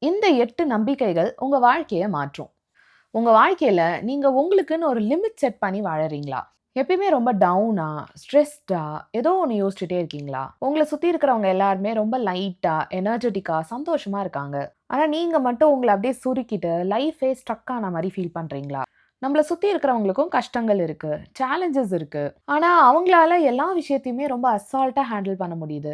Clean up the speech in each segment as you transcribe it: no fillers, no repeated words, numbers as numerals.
இந்த 8 நம்பிக்கைகள் உங்க வாழ்க்கைய மாற்றும். உங்க வாழ்க்கையில நீங்க உங்களுக்குன்னு ஒரு லிமிட் செட் பண்ணி வாழறீங்களா? எப்பயுமே ரொம்ப டவுனா, ஸ்ட்ரெஸ்டா ஏதோ ஒண்ணு யோசிச்சுட்டே இருக்கீங்களா? உங்கள சுத்தி இருக்கிறவங்க எல்லாருமே ரொம்ப லைட்டா, எனர்ஜெட்டிக்கா, சந்தோஷமா இருக்காங்க. ஆனா நீங்க மட்டும் உங்கள அப்படியே சுருக்கிட்டு லைஃபே ஸ்ட்ரக் ஆன மாரி ஃபீல் பண்றீங்களா? நம்மள சுத்தி இருக்கிறவங்களுக்கும் கஷ்டங்கள் இருக்கு, சேலஞ்சஸ் இருக்கு. ஆனா அவங்களால எல்லா விஷயத்தையுமே ரொம்ப அசால்ட்டா ஹேண்டில் பண்ண முடியுது.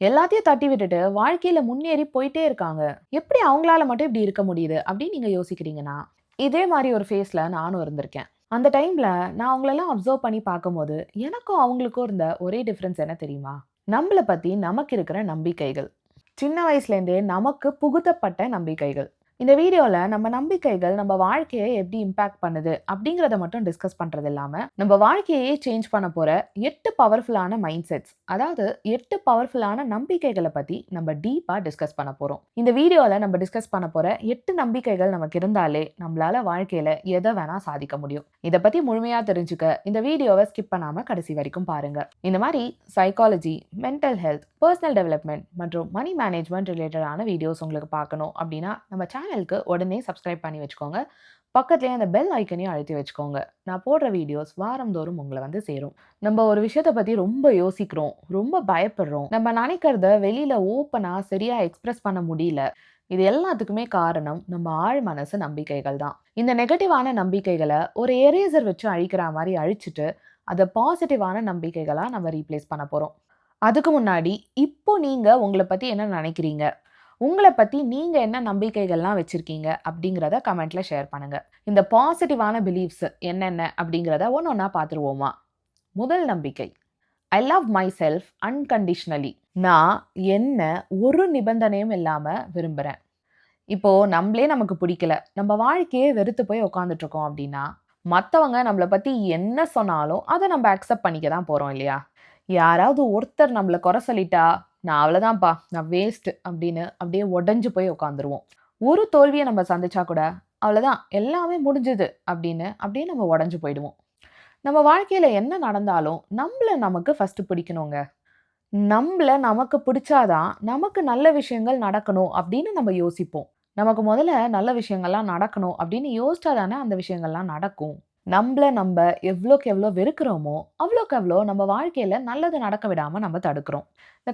எல்லாத்தையும் தட்டி விட்டுட்டு வாழ்க்கையில முன்னேறி போயிட்டே இருக்காங்க. எப்படி அவங்களால மட்டும் இப்படி இருக்க முடியுது? அப்படின்னு நீங்க யோசிக்கிறீங்கன்னா, இதே மாரி ஒரு ஃபேஸ்ல நானும் இருந்திருக்கேன். அந்த டைம்ல நான் அவங்களெல்லாம் அப்சர்வ் பண்ணி பார்க்கும்போது, எனக்கும் அவங்களுக்கும் இருந்த ஒரே டிஃபரன்ஸ் என்ன தெரியுமா? நம்மள பத்தி நமக்கு இருக்கிற நம்பிக்கைகள். சின்ன வயசுலேருந்தே நமக்கு புகுத்தப்பட்ட நம்பிக்கைகள். இந்த வீடியோல நம்ம நம்பிக்கைகள் நம்ம வாழ்க்கையை எப்படி இம்பாக்ட் பண்ணுது அப்படிங்கிறத மட்டும் டிஸ்கஸ் பண்றது இல்லாம நம்ம வாழ்க்கையே சேஞ்ச் பண்ண போற 8 பவர்ஃபுல்லான மைண்ட் செட்ஸ், அதாவது 8 பவர்ஃபுல்லான நம்பிக்கைகளை பத்தி நம்ம டீப்பா டிஸ்கஸ் பண்ண போறோம். இந்த வீடியோல நம்ம டிஸ்கஸ் பண்ண போற 8 நம்பிக்கைகள் நமக்கு இருந்தாலே நம்மளால வாழ்க்கையில எதை வேணா சாதிக்க முடியும். இதை பத்தி முழுமையா தெரிஞ்சுக்க இந்த வீடியோவை ஸ்கிப் பண்ணாம கடைசி வரைக்கும் பாருங்க. இந்த மாதிரி psychology, mental health, personal development மற்றும் மணி மேனேஜ்மெண்ட் ரிலேட்டடான வீடியோஸ் உங்களுக்கு பார்க்கணும் அப்படின்னா நம்ம சேனலுக்கு உடனே சப்ஸ்கிரைப் பண்ணி வச்சுக்கோங்க. பக்கத்துலேயே அந்த பெல் ஐக்கனையும் அழுத்தி வச்சுக்கோங்க. நான் போடுற வீடியோஸ் வாரந்தோறும் உங்களை வந்து சேரும். நம்ம ஒரு விஷயத்தை பற்றி ரொம்ப யோசிக்கிறோம், ரொம்ப பயப்படுறோம், நம்ம நினைக்கிறத வெளியில் ஓப்பனாக சரியாக எக்ஸ்பிரஸ் பண்ண முடியல. இது எல்லாத்துக்குமே காரணம் நம்ம ஆழ் மனசு நம்பிக்கைகள் தான். இந்த நெகட்டிவான நம்பிக்கைகளை ஒரு எரேசர் வச்சு அழிக்கிற மாதிரி அழிச்சிட்டு அதை பாசிட்டிவான நம்பிக்கைகளாக நம்ம ரீப்ளேஸ் பண்ண போகிறோம். அதுக்கு முன்னாடி இப்போ நீங்க உங்கள பத்தி என்ன நினைக்கிறீங்க? உங்கள பத்தி நீங்க என்ன நம்பிக்கைகள்லாம் வச்சிருக்கீங்க? அப்படிங்கிறத கமெண்ட்ல ஷேர் பண்ணுங்க. இந்த பாசிட்டிவான பிலீஃப்ஸ் என்னென்ன அப்படிங்கிறத ஒண்ணொண்ணா பார்த்துருவோமா? முதல் நம்பிக்கை. I love my self unconditionally. நான் என்ன ஒரு நிபந்தனையும் இல்லாம விரும்புறேன். இப்போ நம்மளே நமக்கு பிடிக்கல, நம்ம வாழ்க்கையே வெறுத்து போய் உட்காந்துட்டு இருக்கோம் அப்படின்னா, மத்தவங்க நம்மள பத்தி என்ன சொன்னாலும் அத நம்ம அக்செப்ட் பண்ணிக்க தான் போறோம் இல்லையா? யாராவது ஒருத்தர் நம்மள குறை சொல்லிட்டா, நான் அவ்வளோதான்ப்பா, நான் வேஸ்ட் அப்படின்னு அப்படியே உடைஞ்சு போய் உட்காந்துருவோம். ஒரு தோல்விய நம்ம சந்திச்சா கூட, அவ்வளோதான் எல்லாமே முடிஞ்சுது அப்படின்னு அப்படியே நம்ம உடைஞ்சு போயிடுவோம். நம்ம வாழ்க்கையில என்ன நடந்தாலும் நம்மள நமக்கு ஃபர்ஸ்ட் பிடிக்கணுங்க. நம்மள நமக்கு பிடிச்சாதான் நமக்கு நல்ல விஷயங்கள் நடக்கணும் அப்படின்னு நம்ம யோசிப்போம். நமக்கு முதல்ல நல்ல விஷயங்கள்லாம் நடக்கணும் அப்படின்னு யோசிச்சா தானே அந்த விஷயங்கள்லாம் நடக்கும். நம்மள நம்ம எவ்வளோக்கு எவ்வளோ வெறுக்கிறோமோ, அவ்வளோக்கு எவ்வளோ நம்ம வாழ்க்கையில நல்லது நடக்க விடாம நம்ம தடுக்கிறோம். இந்த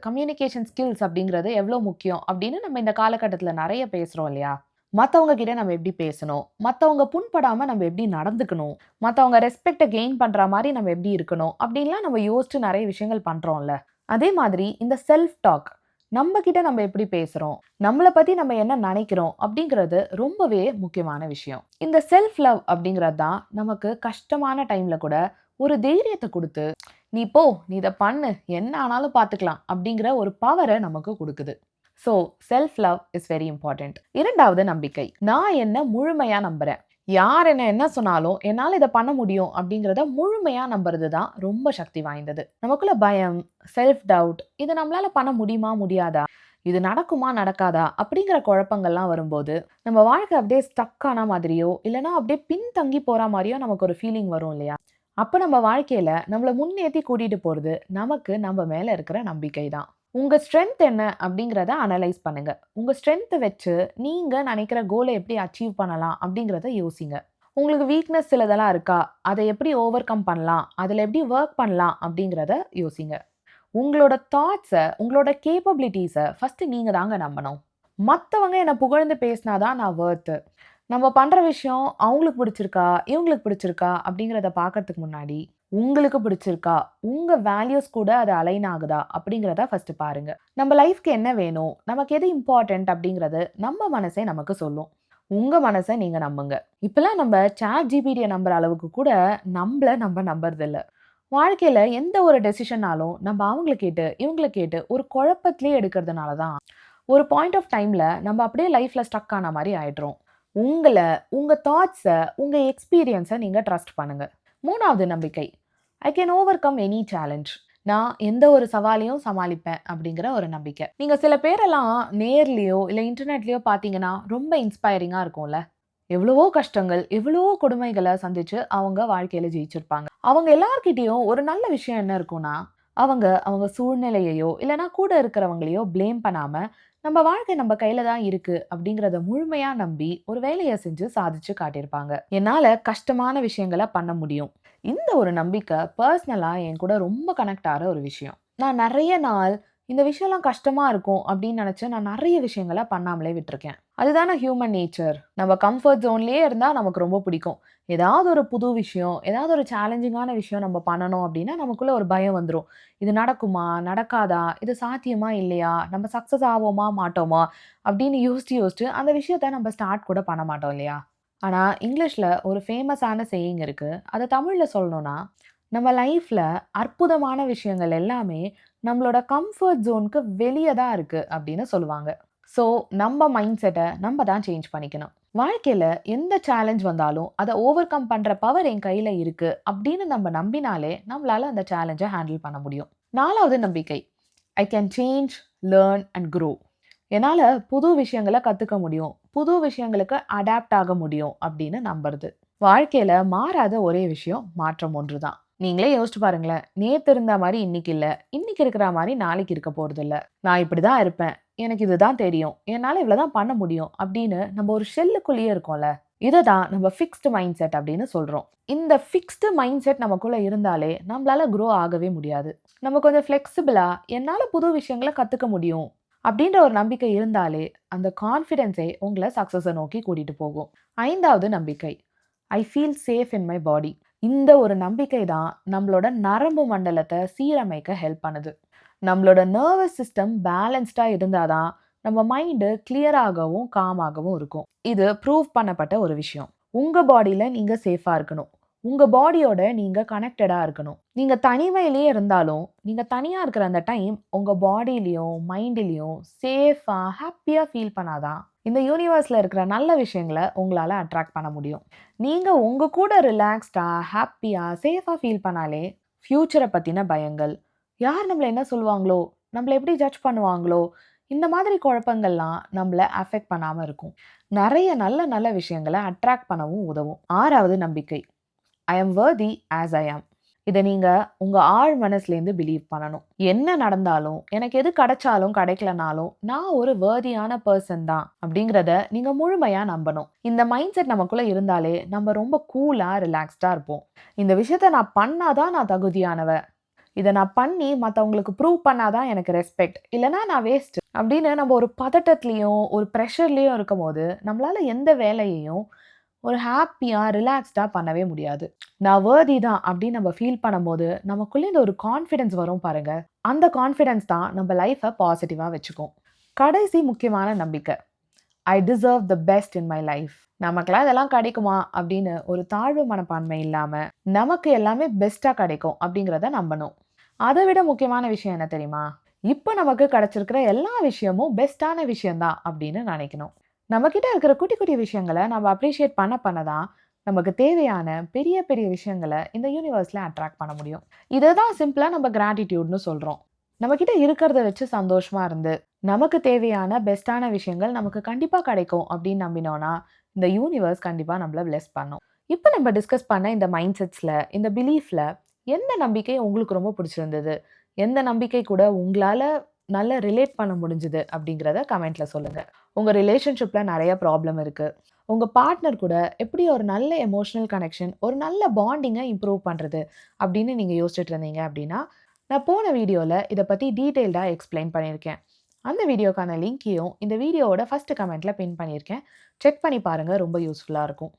கம்யூனிகேஷன் ஸ்கில்ஸ் அப்படிங்கிறது எவ்வளோ முக்கியம் அப்படின்னு நம்ம இந்த காலகட்டத்தில நெறைய பேசுறோம் இல்லையா? மத்தவங்க கிட்ட நம்ம எப்படி பேசணும்? மத்தவங்க புண்படாம நம்ம எப்படி நடந்துக்கணும்? மத்தவங்க ரெஸ்பெக்ட்ட கெயின் பண்ற மாரி நம்ம எப்படி இருக்கணும்? அப்படின்லாம் நம்ம யோசிச்சு நெறைய விஷயங்கள் பண்றோம்ல. அதே மாதிரி இந்த செல்ஃப் டாக், நம்ம கிட்ட நம்ம எப்படி பேசுறோம்? நம்மள பத்தி நம்ம என்ன நெனைக்கிறோம்? அப்படிங்கிறது ரொம்பவே முக்கியமான விஷயம். இந்த செல்ஃப் லவ் அப்படிங்கிறது தான் நமக்கு கஷ்டமான டைம்ல கூட ஒரு தைரியத்த குடுத்து, "நீ போ, நீ இத பண்ணு, என்ன ஆனாலும் பார்த்துக்கலாம்." அப்படிங்கிற ஒரு பவர நமக்கு குடுக்குது. So self love is very important. 2வது நம்பிக்கை. நான் என்ன முழுமையா நம்புறேன். யார் என்ன சொன்னாலும் என்னால இத பண்ண முடியும் அப்படிங்கிறத முழுமையா நம்புறது தான் ரொம்ப சக்தி வாய்ந்தது. நமக்குள்ள பயம், செல்ஃப் டவுட், இத நம்மளால பண்ண முடியுமா? முடியாதா? இது நடக்குமா? நடக்காதா? அப்படிங்கிற குழப்பங்கள்லாம் வரும்போது, நம்ம வாழ்க்கை அப்படியே ஸ்டக் ஆன மாதிரியோ, இல்லன்னா அப்படியே பின்தங்கி போற மாரியோ நமக்கு ஒரு ஃபீலிங் வரும் இல்லையா? அப்ப நம்ம வாழ்க்கையில நம்மள முன்னேத்தி கூட்டிட்டு போறது நமக்கு நம்ம மேல இருக்கிற நம்பிக்கை தான். உங்க ஸ்ட்ரென்த் என்ன அப்படிங்கிறத அனலைஸ் பண்ணுங்க. உங்க ஸ்ட்ரென்த்த வச்சு நீங்க நினைக்கிற கோலை எப்படி அச்சீவ் பண்ணலாம் அப்படிங்கிறத யோசிங்க. உங்களுக்கு வீக்னஸ் சிலதெல்லாம் இருக்கா? அதை எப்படி ஓவர் கம் பண்ணலாம்? அதில எப்படி வொர்க் பண்ணலாம்? அப்படிங்கிறத யோசிங்க. உங்களோட தாட்ஸ, உங்களோட கேப்பபிலிட்டீஸ ஃபர்ஸ்ட் நீங்க தாங்க நம்பணும். மத்தவங்க என்ன புகழ்ந்து பேசினா தான் நான் வொர்த்து. நம்ம பண்ற விஷயம் அவங்களுக்கு பிடிச்சிருக்கா? இவங்களுக்கு பிடிச்சிருக்கா? அப்படிங்கிறத பார்க்கறதுக்கு முன்னாடி, உங்களுக்கு பிடிச்சிருக்கா? உங்க வேல்யூஸ் கூட அது அலைன் ஆகுதா? அப்படிங்கிறத ஃபர்ஸ்ட் பாருங்க. நம்ம லைஃப்க்கு என்ன வேணும்? நமக்கு எது இம்பார்ட்டன்ட் அப்படிங்கிறது நம்ம மனசே நமக்கு சொல்லும். உங்க மனச நீங்க நம்புங்க. இப்பலாம் நம்ம ChatGPTய நம்புற அளவுக்கு கூட நம்மள நம்ம நம்புறதில்ல. வாழ்க்கையில எந்த ஒரு டெசிஷன்னாலும் நம்ம அவங்கள கேட்டு, இவங்கள கேட்டு ஒரு குழப்பத்திலேயே எடுக்கிறதுனால தான், ஒரு பாயிண்ட் ஆஃப் டைம்ல நம்ம அப்படியே லைஃப்ல ஸ்டக் ஆன மாரி ஆயிடுறோம். உங்கள, உங்க தாட்ஸ, உங்க எக்ஸ்பீரியன்ஸ நீங்க ட்ரஸ்ட் பண்ணுங்க. 3வது நம்பிக்கை. I can overcome any challenge. நான் எந்த ஒரு சவாலையும் சமாளிப்பேன் அப்படிங்கிற ஒரு நம்பிக்கை. நீங்க சில பேரெல்லாம் நேர்லயோ, இல்ல இன்டர்நெட்லயோ பார்த்தீங்கன்னா, ரொம்ப இன்ஸ்பைரிங்கா இருக்கும்ல. எவ்வளவோ கஷ்டங்கள், எவ்வளவோ கொடுமைகள சந்திச்சு அவங்க வாழ்க்கையில ஜெயிச்சிருப்பாங்க. அவங்க எல்லார்கிட்டயும் ஒரு நல்ல விஷயம் என்ன இருக்கும்னா, அவங்க அவங்க சூழ்நிலையையோ, இல்லன்னா கூட இருக்கிறவங்களையோ ப்ளேம் பண்ணாம, நம்ம வாழ்க்கை நம்ம கையில தான் இருக்கு அப்படிங்கிறத முழுமையா நம்பி ஒரு வேலையை செஞ்சு சாதிச்சு காட்டியிருப்பாங்க. என்னால கஷ்டமான விஷயங்களை பண்ண முடியும். இந்த ஒரு நம்பிக்கை பர்சனலா என் கூட ரொம்ப கனெக்ட் ஆகிற ஒரு விஷயம். நான் நிறைய நாள் இந்த விஷயம்லாம் கஷ்டமா இருக்கும் அப்படின்னு நினைச்சு நான் நிறைய விஷயங்களை பண்ணாமலே விட்டுருக்கேன். அதுதானே ஹியூமன் நேச்சர். நம்ம கம்ஃபர்ட் ஜோன்லயே இருந்தா நமக்கு ரொம்ப பிடிக்கும். ஏதாவது ஒரு புது விஷயம், ஏதாவது ஒரு சேலஞ்சிங்கான விஷயம் நம்ம பண்ணணும் அப்படின்னா நமக்குள்ள ஒரு பயம் வந்துரும். இது நடக்குமா? நடக்காதா? இது சாத்தியமா? இல்லையா? நம்ம சக்சஸ் ஆவோமா? மாட்டோமா? அப்படின்னு யோசிச்சு யோசிச்சு அந்த விஷயத்த நம்ம ஸ்டார்ட் கூட பண்ண மாட்டோம் இல்லையா? ஆனா இங்கிலீஷ்ல ஒரு ஃபேமஸான சேயிங் இருக்கு. அத தமிழ்ல சொல்லணும்னா, நம்ம லைஃப்ல அற்புதமான விஷயங்கள் எல்லாமே நம்மளோட கம்ஃபர்ட் ஜோனுக்கு வெளிய தான் இருக்கு அப்படின்னு சொல்லுவாங்க. ஸோ நம்ம மைண்ட் செட்ட நம்ம தான் சேஞ்ச் பண்ணிக்கணும். வாழ்க்கையில எந்த சேலஞ்ச் வந்தாலும் அத ஓவர் கம் பண்ற பவர் என் கையில இருக்கு அப்படின்னு நம்ம நம்பினாலே நம்மளால அந்த சேலஞ்ச ஹேண்டில் பண்ண முடியும். 4வது நம்பிக்கை. I can change, learn and grow. என்னால புது விஷயங்கள கத்துக்க முடியும். புது விஷயங்களுக்கு அடாப்ட் ஆக முடியும் அப்படின்னு நம்புறது. வாழ்க்கையில மாறாத ஒரே விஷயம் மாற்றம் ஒன்றுதான். நீங்களே யோசிச்சு பாருங்களேன். நேத்து இருந்த மாரி இன்னைக்கு இல்ல. இன்னைக்கு இருக்கிற மாரி நாளைக்கு இருக்க போறதில்ல. நான் இப்படிதான் இருப்பேன். எனக்கு இதுதான் தெரியும். என்னால இவ்வளவுதான் பண்ண முடியும் அப்படின்னு நம்ம ஒரு ஷெல்லுக்குள்ளேயே இருக்கோம்ல. இத தான் நம்ம ஃபிக்ஸ்டு மைண்ட் செட் அப்படின்னு சொல்றோம். இந்த ஃபிக்ஸ்டு மைண்ட் செட் நமக்குள்ள இருந்தாலே நம்மளால குரோ ஆகவே முடியாது. நம்ம கொஞ்சம் ஃப்ளெக்சிபிளா என்னால புது விஷயங்கள கத்துக்க முடியும் அப்படின்ற ஒரு நம்பிக்கை இருந்தாலே அந்த கான்ஃபிடென்ஸே உங்கள சக்சஸ நோக்கி கூட்டிட்டு போகும். 5வது நம்பிக்கை. I feel safe in my body. இந்த ஒரு நம்பிக்கை தான் நம்மளோட நரம்பு மண்டலத்தை சீரமைக்க ஹெல்ப் பண்ணுது. நம்மளோட நர்வஸ் சிஸ்டம் பேலன்ஸ்டா இருந்தாதான் நம்ம மைண்டு கிளியராகவும் காமாகவும் இருக்கும். இது ப்ரூவ் பண்ணப்பட்ட ஒரு விஷயம். உங்க பாடியில நீங்க சேஃபா இருக்கணும். உங்க பாடியோட நீங்க கனெக்டடா இருக்கணும். நீங்க தனிமையிலேயே இருந்தாலும், நீங்க தனியா இருக்கிற அந்த டைம் உங்க பாடியிலயும், மைண்ட்லயும் சேஃபா, ஹாப்பியா ஃபீல் பண்ணாதான் இந்த யூனிவர்ஸ்ல இருக்கிற நல்ல விஷயங்கள உங்களால அட்ராக்ட் பண்ண முடியும். நீங்க உங்க கூட ரிலாக்ஸ்டா, ஹாப்பியா, சேஃபா ஃபீல் பண்ணாலே ஃபியூச்சர பத்தின பயங்கள், யார் நம்மள என்ன சொல்லுவாங்களோ? நம்மள எப்படி ஜட்ஜ் பண்ணுவாங்களோ? இந்த மாதிரி குழப்பங்கள்லாம் நம்மள அஃபெக்ட் பண்ணாம இருக்கும். நெறைய நல்ல நல்ல விஷயங்கள அட்ராக்ட் பண்ணவும் உதவும். 6வது நம்பிக்கை. ஐ அம் வொர்தி ஆஸ் ஐ அம். இத நீங்க உங்க ஆழ் மனசுலேருந்து பிலீவ் பண்ணணும். என்ன நடந்தாலும், எனக்கு எது கிடைச்சாலும், கிடைக்கலனாலும், நான் ஒரு வொர்தியான பெர்சன் தான் அப்படிங்கிறத நீங்க முழுமையா நம்பணும். இந்த மைண்ட் செட் நமக்குள்ள இருந்தாலே நம்ம ரொம்ப கூலா, ரிலாக்ஸ்டா இருப்போம். இந்த விஷயத்த நான் பண்ணா தான் நான் தகுதியானவ. இத நான் பண்ணி மத்தவங்களுக்கு ப்ரூவ் பண்ணா தான் எனக்கு ரெஸ்பெக்ட். இல்லன்னா நான் வேஸ்ட். அப்படின்னு நம்ம ஒரு பதட்டத்திலயும், ஒரு பிரஷர்லயும் இருக்கும்போது, நம்மளால எந்த வேலையையும் ஒரு ஹாப்பியா, ரிலாக்ஸ்டா பண்ணவே முடியாது. நான் வொர்தி தான் அப்படின்னு நம்ம ஃபீல் பண்ணும்போது, நமக்குள்ள இந்த ஒரு கான்ஃபிடன்ஸ் வரும் பாருங்க. அந்த கான்ஃபிடன்ஸ் தான் நம்ம லைஃப்ப பாசிட்டிவா வச்சுக்கும். கடைசி முக்கியமான நம்பிக்கை. I deserve the best in my life. நமக்கெல்லாம் இதெல்லாம் கிடைக்குமா அப்படின்னு ஒரு தாழ்வு மனப்பான்மை இல்லாம, நமக்கு எல்லாமே பெஸ்ட்டா கிடைக்கும் அப்படிங்கிறத நம்பணும். அதை விட முக்கியமான விஷயம் என்ன தெரியுமா? இப்போ நமக்கு கிடைச்சிருக்கிற எல்லா விஷயமும் பெஸ்ட்டான விஷயம் தான் அப்படின்னு நினைக்கணும். நம்மகிட்ட இருக்கிற குட்டி குட்டி விஷயங்களை நம்ம அப்ரிஷியேட் பண்ண பண்ண தான் நமக்கு தேவையான பெரிய பெரிய விஷயங்களை இந்த யூனிவர்ஸ்ல அட்ராக்ட் பண்ண முடியும். இதை தான் சிம்பிளா நம்ம கிராட்டிடியூட்னு சொல்றோம். நம்மகிட்ட இருக்கிறத வச்சு சந்தோஷமா இருந்து நமக்கு தேவையான பெஸ்ட்டான விஷயங்கள் நமக்கு கண்டிப்பா கிடைக்கும் அப்படின்னு நம்பினோம்னா இந்த யூனிவர்ஸ் கண்டிப்பா நம்மள பிளெஸ் பண்ணும். இப்போ நம்ம டிஸ்கஸ் பண்ண இந்த மைண்ட் செட்ஸ்ல, இந்த பிலீஃப்ல எந்த நம்பிக்கை உங்களுக்கு ரொம்ப பிடிச்சிருந்தது? எந்த நம்பிக்கை கூட உங்களால நல்லா ரிலேட் பண்ண முடிஞ்சது அப்படிங்கிறத கமெண்ட்ல சொல்லுங்க. உங்க ரிலேஷன்ஷிப்ல நிறைய ப்ராப்ளம் இருக்கு. உங்க பார்ட்னர் கூட எப்படி ஒரு நல்ல எமோஷனல் கனெக்ஷன், ஒரு நல்ல பாண்டிங்கை இம்ப்ரூவ் பண்றது அப்படின்னு நீங்க யோசிச்சுட்டு இருந்தீங்க அப்படின்னா, நான் போன வீடியோல இத பத்தி டீட்டெயில்டா எக்ஸ்பிளைன் பண்ணியிருக்கேன். அந்த வீடியோக்கான லிங்க்கையும் இந்த வீடியோவோட ஃபர்ஸ்ட் கமெண்ட்ல பின் பண்ணியிருக்கேன். செக் பண்ணி பாருங்க. ரொம்ப யூஸ்ஃபுல்லா இருக்கும்.